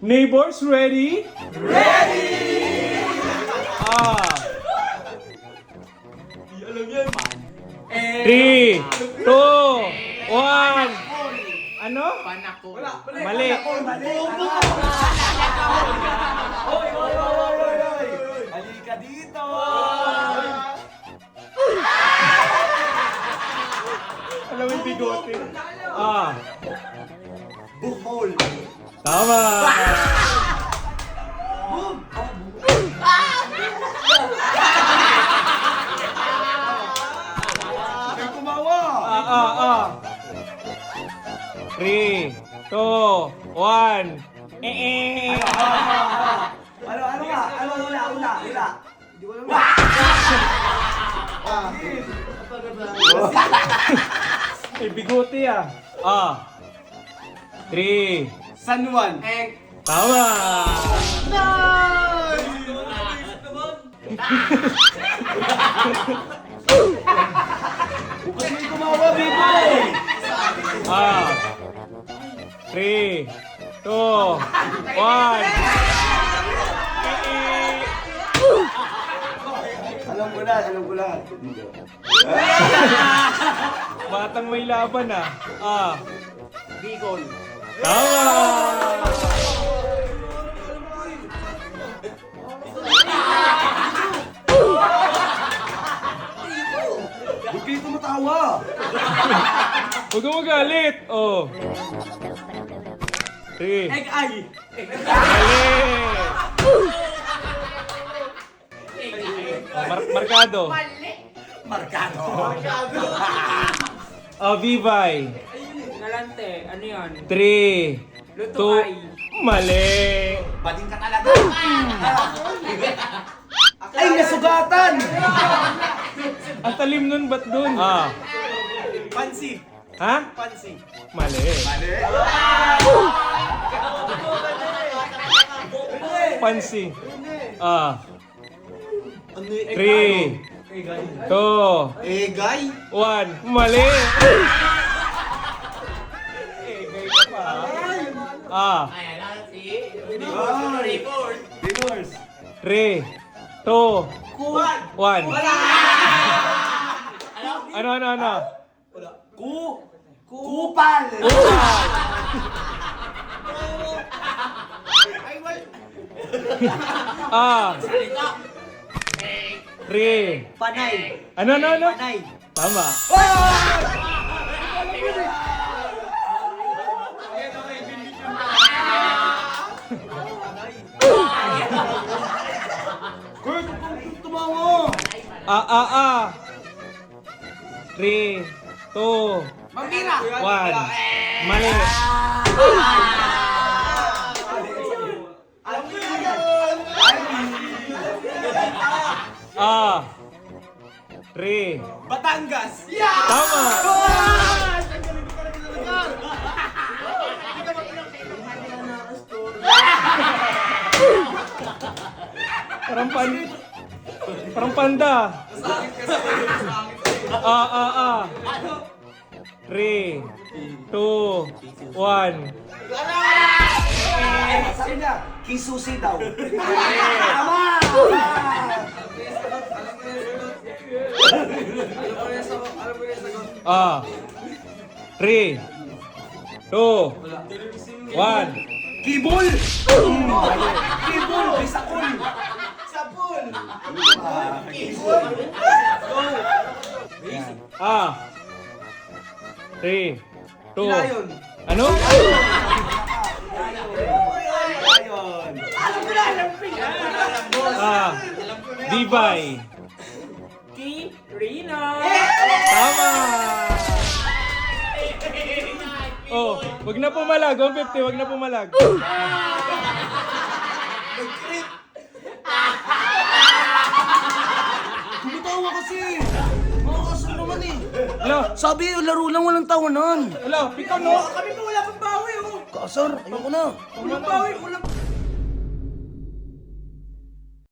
Neighbors, ready? Ready! Alam yan. 3, 2, 1. Ano? Panako. Mali. Hoy! Halika dito! Alam mo yung bigote? Buhol! Tama! May kumawa! 3, 2, 1. Ano nga? Ano hula? Hindi ko alam. May bigote 3. San Juan. Tama! Huwag may kumawa, Bibo! 3, 2, 1. Alam ko na. Batang may laban Bicol. Tama! Huwag kayo tumatawa! Huwag kang magalit! 3. Egg-eye! Mali! Markado. Markado! Vivay. Galante, ano yan? 3, 2, mali! Bading ka talaga! Ay, nasugatan! Ang talim nun, ba't dun? Pansi! Ha? Pansi! Mali. Mali! Pansi. 3, 2, Egay! 1. Mali! Egay ka pa. Divorce! 3, 2, 1. Ano? Kupal! Ah. 3. Panay! Ano? Panay! Tama. Kurt, tumawa! 3, 2, Mambira! 1. Mali. Alam ko yun! 3. Batangas! Tama. Parang panda. 3, 2, 1. Sabi niya, kisusi daw. Tama! 3, 2, 1. Kibol! Kibol! Bisakol! Sapol! Kibol! 3, 2. Lion! Ano? Lion! Vivay. Kirino! Tama! Wag na pumalag. 150, wag na pumalag. Tumatawa kasi! Mga kaso naman eh! Hello? Sabi, laro lang, walang tawanan! Hello? Pikaw, no? Kami pa wala pang bawi oh! Kasar, ayoko na! Walang bawi, walang